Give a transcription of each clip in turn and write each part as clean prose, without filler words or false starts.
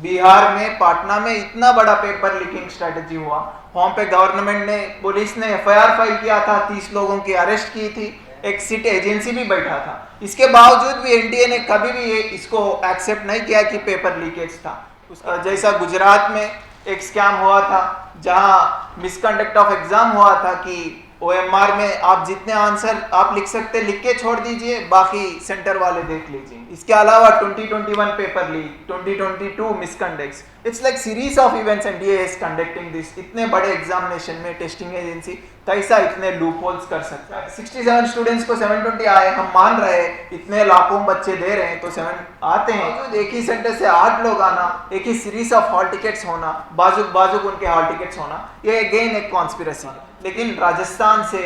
बिहार में पटना में इतना बड़ा पेपर लीकिंग स्ट्रेटजी हुआ, वहां पे गवर्नमेंट ने, पुलिस ने एफआईआर फाइल किया था, 30 लोगों की अरेस्ट की थी, एक सिट एजेंसी भी बैठा था। इसके बावजूद भी एनटीए ने कभी भी इसको एक्सेप्ट नहीं किया कि पेपर लीकेज था। जैसा गुजरात में एक स्कैम हुआ था जहां मिसकंडक्ट ऑफ एग्जाम हुआ था कि ओएमआर में आप जितने आंसर आप लिख सकते लिख के छोड़ दीजिए, बाकी सेंटर वाले देख लीजिए। इसके अलावा 2021 paper leak, 2022 misconducts, it's like series of events NDA is conducting this. इतने बड़े एग्जामिनेशन में टेस्टिंग एजेंसी कैसा इतने लूप होल्स कर सकता है? 67 स्टूडेंट्स को 720 आए, हम मान रहे हैं इतने लाखों बच्चे दे रहे हैं तो 7 आते हैं। एक ही सेंटर से 8 लोग आना, एक ही सीरीज ऑफ हॉल टिकट्स होना, बाजुक उनके हॉल टिकट्स होना, ये अगेन एक कॉन्स्पिरेसी है। लेकिन राजस्थान से,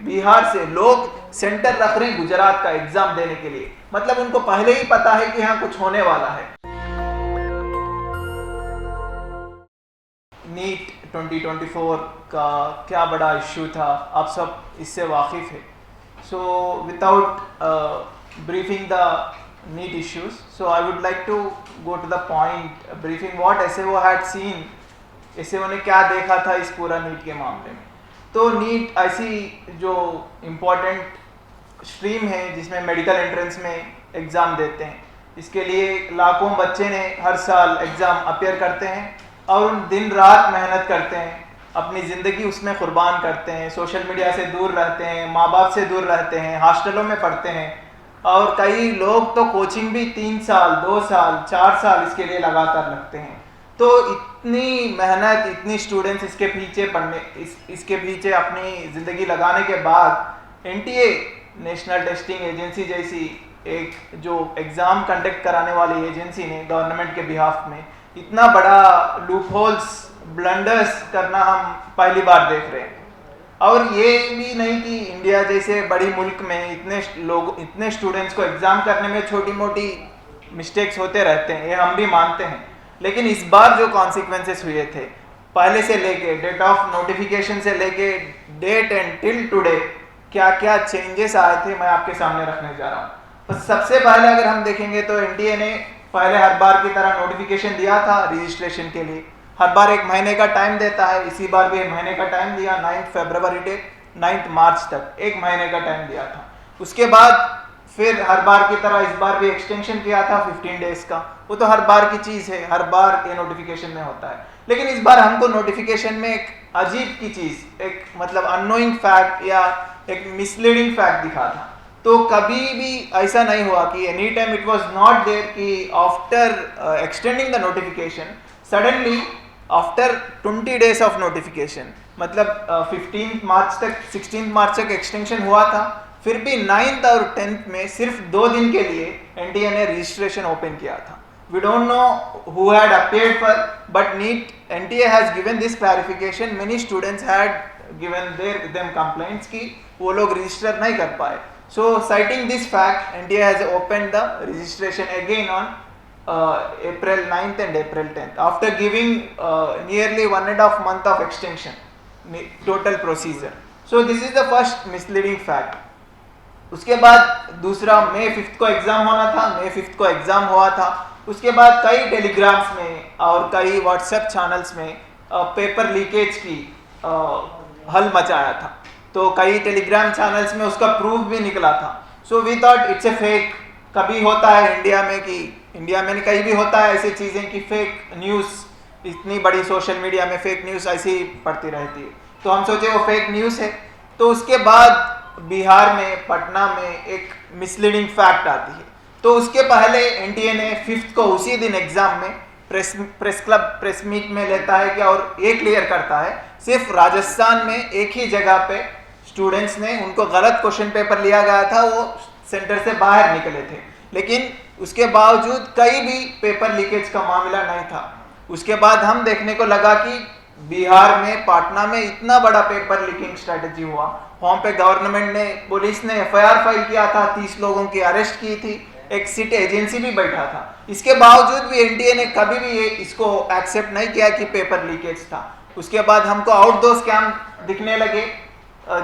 बिहार से लोग सेंटर रख रहे हैं गुजरात का एग्जाम देने के लिए, मतलब उनको पहले ही पता है कि यहाँ कुछ होने वाला है। नीट 2024 का क्या बड़ा इश्यू था, आप सब इससे वाकिफ है। So without briefing the NEET issues, so I would like to go to the point, briefing what SAO had seen, SAO ने क्या देखा था इस पूरा नीट के मामले में। तो नीट ऐसी जो इम्पोर्टेंट स्ट्रीम है जिसमें मेडिकल एंट्रेंस में एग्ज़ाम देते हैं, इसके लिए लाखों बच्चे ने हर साल एग्ज़ाम अपेयर करते हैं और उन दिन रात मेहनत करते हैं, अपनी ज़िंदगी उसमें कुर्बान करते हैं, सोशल मीडिया से दूर रहते हैं, माँ बाप से दूर रहते हैं, हॉस्टलों में पढ़ते हैं, और कई लोग तो कोचिंग भी 3 साल 2 साल 4 साल इसके लिए लगातार लगते हैं। तो इतनी मेहनत, इतनी स्टूडेंट्स इसके पीछे पढ़ने, इसके पीछे अपनी ज़िंदगी लगाने के बाद एनटीए, नेशनल टेस्टिंग एजेंसी जैसी एक जो एग्ज़ाम कंडक्ट कराने वाली एजेंसी ने गवर्नमेंट के बिहाफ में इतना बड़ा लूप होल्स, ब्लंडर्स करना हम पहली बार देख रहे हैं। और ये भी नहीं कि इंडिया जैसे बड़ी मुल्क में इतने स्टूडेंट्स को एग्ज़ाम करने में छोटी मोटी मिस्टेक्स होते रहते हैं, ये हम भी मानते हैं। लेकिन इस बार जो कॉन्सिक्वेंसेस हुए थे, पहले से लेके डेट ऑफ नोटिफिकेशन से लेके डेट एंड टिल टुडे क्या क्या चेंजेस आए थे, मैं आपके सामने रखने जा रहा हूँ। तो सबसे पहले अगर हम देखेंगे तो एनटीए ने पहले हर बार की तरह नोटिफिकेशन दिया था रजिस्ट्रेशन के लिए, हर बार 1 महीने का टाइम देता है, इसी बार भी 1 महीने का टाइम दिया, 9 फरवरी से 9 मार्च तक 1 महीने का टाइम दिया था। उसके बाद फिर हर बार की तरह इस बार भी एक्सटेंशन किया था 15 डेज का। वो तो हर बार की चीज़ है, हर बार ये नोटिफिकेशन में होता है। लेकिन इस बार हमको नोटिफिकेशन में एक अजीब की चीज़, एक मतलब अननोइंग फैक्ट या एक मिसलीडिंग फैक्ट दिखा था। तो कभी भी ऐसा नहीं हुआ कि any time it was not there कि after extending the notification suddenly after 20 days of notification, मतलब 15 मार्च तक 16 मार्च तक एक्सटेंशन हुआ था, फिर भी 9th और 10th में सिर्फ 2 दिन के लिए एनटीए ने रजिस्ट्रेशन ओपन किया था। We don't know who had appeared for, but NTA has given this clarification. Many students had given them complaints कि वो लोग रजिस्टर नहीं कर पाए। So citing this fact, NTA has opened the registration again on April 9th and April 10th after giving nearly 1.5 month of extension total procedure. So this is the first misleading fact. उसके बाद दूसरा, मई 5th को exam होना था, मई 5th को exam हुआ था। उसके बाद कई टेलीग्राम्स में और कई व्हाट्सएप चैनल्स में पेपर लीकेज की हल मचाया था। तो कई टेलीग्राम चैनल्स में उसका प्रूफ भी निकला था। So we thought it's a fake. कभी होता है इंडिया में कि इंडिया में कहीं भी होता है ऐसी चीज़ें कि फेक न्यूज़, इतनी बड़ी सोशल मीडिया में फेक न्यूज़ ऐसी ही पड़ती रहती है। तो हम सोचे वो फेक न्यूज़ है। तो उसके बाद बिहार में, पटना में एक मिसलीडिंग फैक्ट आती है। तो उसके पहले एनटीए ने 5th को उसी दिन एग्जाम में प्रेस मीट में लेता है क्या, और ये क्लियर करता है सिर्फ राजस्थान में एक ही जगह पे स्टूडेंट्स ने, उनको गलत क्वेश्चन पेपर लिया गया था, वो सेंटर से बाहर निकले थे, लेकिन उसके बावजूद कहीं भी पेपर लीकेज का मामला नहीं था। उसके बाद हम देखने को लगा कि बिहार में, पटना में इतना बड़ा पेपर लीकिंग स्ट्रेटजी हुआ, वहाँ पे गवर्नमेंट ने, पुलिस ने एफआईआर फाइल किया था, 30 लोगों की अरेस्ट की थी, एक सिट एजेंसी भी बैठा था। इसके बावजूद भी एनटीए ने कभी भी इसको एक्सेप्ट नहीं किया कि पेपर लीकेज था। उसके बाद हमको आउटडोर स्कैम दिखने लगे,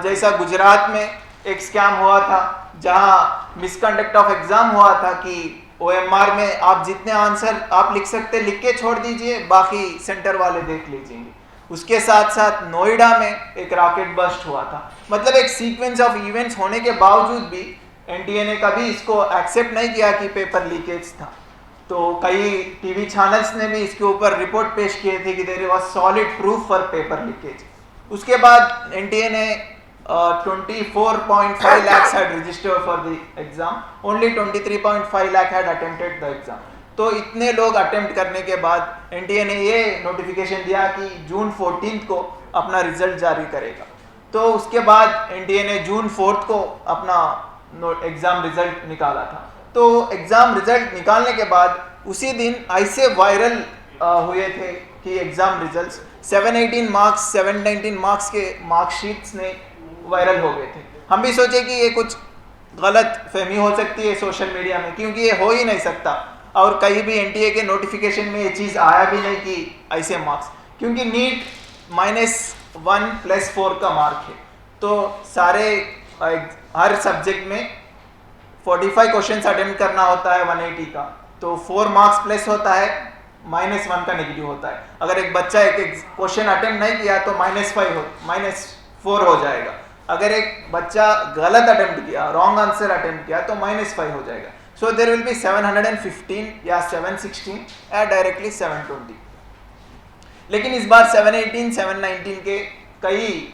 जैसा गुजरात में एक स्कैम हुआ था जहां मिसकंडक्ट ऑफ एग्जाम हुआ था कि OMR में आप जितने आंसर आप लिख सकते लिख के छोड़ दीजिए, बाकी सेंटर वाले देख लीजिए। उसके साथ साथ नोएडा में एक रॉकेट बस्ट हुआ था। मतलब एक सीक्वेंस ऑफ इवेंट्स होने के बावजूद भी NTA ने कभी इसको एक्सेप्ट नहीं किया कि पेपर लीकेज था। तो कई टीवी चैनल्स ने भी इसके ऊपर रिपोर्ट पेश किए थे कि there was solid proof for paper leakage. उसके बाद NTA ने 24.5 lakhs had registered for the exam, only 23.5 lakh had attempted the exam। तो इतने लोग अटेम्प्ट करने के बाद NTA ने ये नोटिफिकेशन दिया कि जून 14 को अपना रिजल्ट जारी करेगा। तो उसके बाद NTA ने जून 4 को अपना एग्ज़ाम रिजल्ट निकाला था। तो एग्ज़ाम रिजल्ट निकालने के बाद उसी दिन ऐसे वायरल हुए थे कि एग्ज़ाम रिजल्ट्स 718 मार्क्स 719 मार्क्स के मार्कशीट्स ने वायरल हो गए थे। हम भी सोचे कि ये कुछ गलत फहमी हो सकती है सोशल मीडिया में, क्योंकि ये हो ही नहीं सकता और कहीं भी NTA के नोटिफिकेशन में ये चीज़ आया भी नहीं कि ऐसे मार्क्स, क्योंकि नीट -1 + 4 का मार्क है। तो सारे हर सब्जेक्ट में 45 क्वेश्चन अटेम्प्ट करना होता है 180 का, तो 4 मार्क्स प्लस होता है, -1 का नेगेटिव होता है। अगर एक बच्चा एक क्वेश्चन अटेम्प्ट नहीं किया तो -4 हो जाएगा। अगर एक बच्चा गलत अटेम्प्ट किया, रॉन्ग आंसर अटेम्प्ट किया तो -5 हो जाएगा। सो देयर विल बी 715 या 716 या डायरेक्टली 720। लेकिन इस बार 718 719 के कई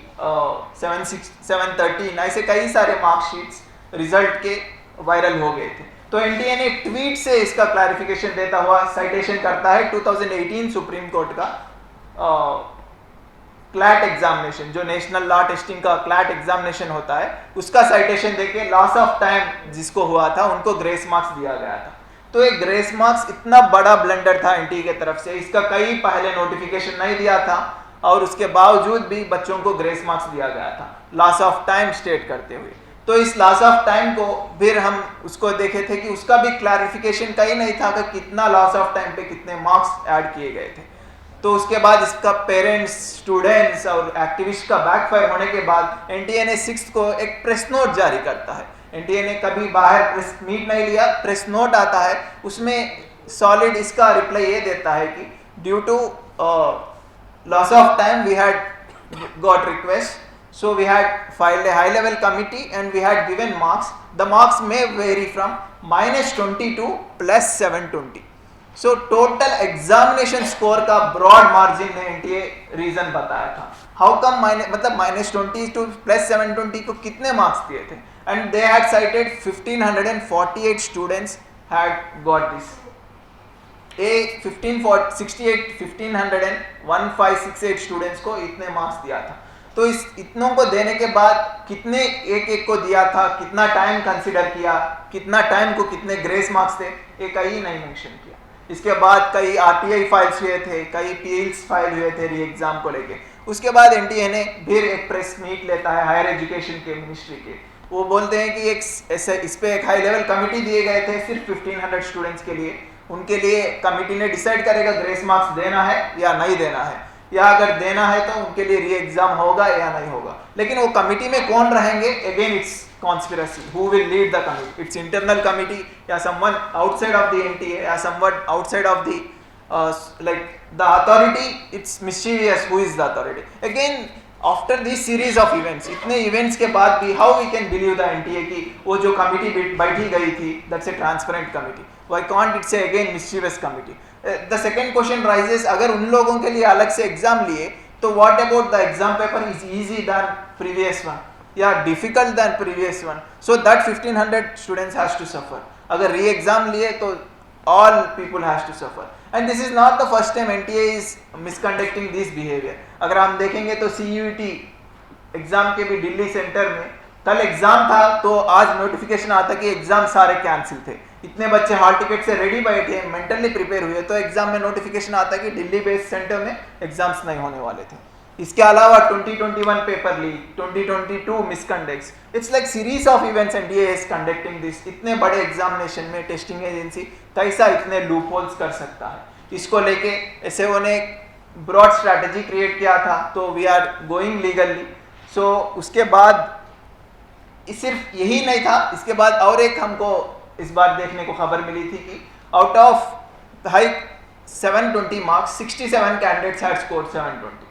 713 ऐसे कई सारे मार्कशीट्स रिजल्ट के वायरल हो गए थे। तो NTA ने ट्वीट से इसका क्लैरिफिकेशन देता हुआ साइटेशन करता है 2018 सुप्रीम कोर्ट का क्लैट एग्जामिनेशन, जो नेशनल लॉ टेस्टिंग का क्लैट एग्जामिनेशन होता है, उसका साइटेशन देके लॉस ऑफ टाइम जिसको हुआ था उनको ग्रेस मार्क्स दिया गया था। तो एक ग्रेस मार्क्स इतना बड़ा ब्लंडर था NTA की तरफ से, इसका कई पहले नोटिफिकेशन नहीं दिया था और उसके बावजूद भी बच्चों को ग्रेस मार्क्स दिया गया था लॉस ऑफ टाइम स्टेट करते हुए। तो इस लॉस ऑफ टाइम को फिर हम उसको देखे थे कि उसका भी क्लैरिफिकेशन कहीं नहीं था कि कितना लॉस ऑफ टाइम पे कितने मार्क्स ऐड किए गए थे। तो उसके बाद इसका पेरेंट्स, स्टूडेंट्स और एक्टिविस्ट का बैकफायर होने के बाद NTA ने 6 को एक प्रेस नोट जारी करता है। NTA ने कभी बाहर प्रेस मीट नहीं लिया, प्रेस नोट आता है, उसमें सॉलिड इसका रिप्लाई ये देता है कि due to loss of time we had got request, so we had filed a high level committee and we had given marks. The marks may vary from -22 + 720. So total examination score का broad margin ने NTA reason बताया था। How come मतलब -22 + 720 को कितने marks दिए थे? And they had cited 1548 students had got this. 1568 students को इतने मार्क्स दिया था। तो इस इतनों को देने के बाद कितने एक को दिया था, कितना टाइम कंसीडर किया, कितना टाइम को कितने ग्रेस मार्क्स थे, ये कहीं नहीं मेंशन किया। इसके बाद कई RTI फाइल्स हुए थे, कई PILs फाइल हुए थे री एग्जाम को लेके। उसके बाद NTA ने फिर एक प्रेस मीट लेता है हायर एजुकेशन के मिनिस्ट्री के। वो बोलते हैं कि इस पे एक हाई लेवल कमिटी दिए गए थे सिर्फ 1500 स्टूडेंट्स के लिए। उनके लिए कमिटी ने डिसाइड करेगा ग्रेस मार्क्स देना है या नहीं देना है, या अगर देना है तो उनके लिए री एग्जाम होगा या नहीं होगा। लेकिन वो कमिटी में कौन रहेंगे, again it's conspiracy, who will lead the committee, it's internal committee या someone outside of the NTA या someone outside of the like the authority, it's mischievous who is the authority. Again after this series of events, इतने events के बाद भी how we can believe the NTA की वो जो committee बैठी गई थी that's a transparent committee, why can't it's a again mischievous committee. The second question raises, अगर उन लोगों के लिए अलग से एग्जाम लिए तो what about the exam paper is easy than previous one या difficult than previous one, so that 1500 students has to suffer. अगर री एग्जाम लिए तो all people has to suffer, and this is not the first time NTA is misconducting this behavior. अगर हम देखेंगे तो CUET exam के भी Delhi centre में कल एग्जाम था तो आज नोटिफिकेशन आता कि एग्जाम सारे कैंसिल थे। इतने बच्चे हॉल टिकट से रेडी बैठे, मेंटली प्रिपेयर हुए, तो एग्जाम में नोटिफिकेशन आता कि दिल्ली बेस्ड सेंटर में एग्जाम्स नहीं होने वाले थे। इसके अलावा 2021 paper leak, 2022 misconducts, it's like series of events NTA is conducting this. इतने बड़े एग्जामिनेशन में टेस्टिंग एजेंसी कैसा इतने लूप होल्स कर सकता है, इसको लेके SAO ने ब्रॉड स्ट्रैटेजी क्रिएट किया था, तो वी आर गोइंग लीगली। सो उसके बाद सिर्फ यही नहीं था, इसके बाद और एक हमको इस बार देखने को खबर मिली थी कि out of high 720 marks 67 candidates had score 720,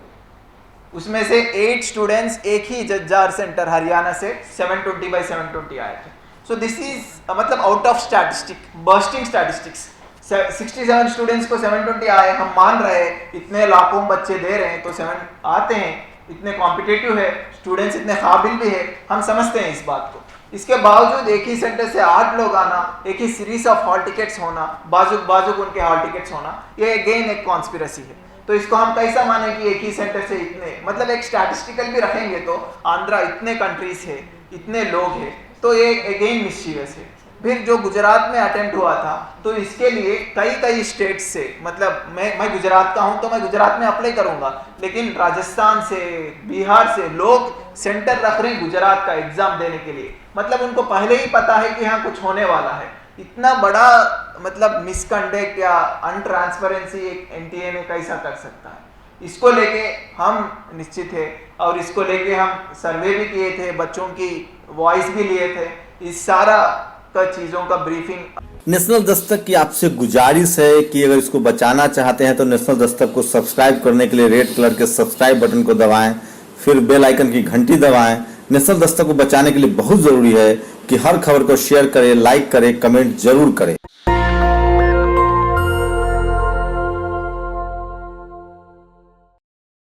उसमें से 8 स्टूडेंट्स एक ही जज्जार सेंटर हरियाणा से 720 by 720 आए थे। सो दिस इज मतलब out of statistic, bursting statistics. 67 students को 720 आए, हम मान रहे हैं इतने लाखों बच्चे दे रहे हैं तो 7 आते हैं, इतने कॉम्पिटिटिव है स्टूडेंट्स, इतने काबिल भी है, हम समझते हैं इस बात को। इसके बावजूद एक ही सेंटर से 8 लोग आना, एक ही सीरीज ऑफ हॉल टिकट्स होना, बाजुक उनके हॉल टिकट्स होना, ये अगेन एक कॉन्स्पिरसी है। तो इसको हम कैसा माने कि एक ही सेंटर से इतने, मतलब एक स्टैटिस्टिकल भी रखेंगे तो आंध्रा इतने कंट्रीज है, इतने लोग हैं, तो ये अगेन मिस्चीवियस है। फिर जो गुजरात में अटेम्प्ट हुआ था तो इसके लिए कई स्टेट से, मतलब मैं गुजरात का हूं तो मैं गुजरात में अप्लाई करूंगा, लेकिन राजस्थान से, बिहार से लोग सेंटर रख रहे हैं गुजरात का एग्जाम देने के लिए, मतलब उनको पहले ही पता है कि यहाँ कुछ होने वाला है। इतना बड़ा मतलब मिसकंडक्ट या अनट्रांसपेरेंसी एक एनटीए में कैसा कर सकता है, इसको लेके हम निश्चित है और इसको लेके हम सर्वे भी किए थे, बच्चों की वॉइस भी लिए थे, इस सारा चीजों का ब्रीफिंग। नेशनल दस्तक की आपसे गुजारिश है कि अगर इसको बचाना चाहते हैं तो नेशनल दस्तक को सब्सक्राइब करने के लिए रेड कलर के सब्सक्राइब बटन को दबाएं, फिर बेल आइकन की घंटी दबाएं। नेशनल दस्तक को बचाने के लिए बहुत जरूरी है कि हर खबर को शेयर करें, लाइक करें, कमेंट जरूर करें।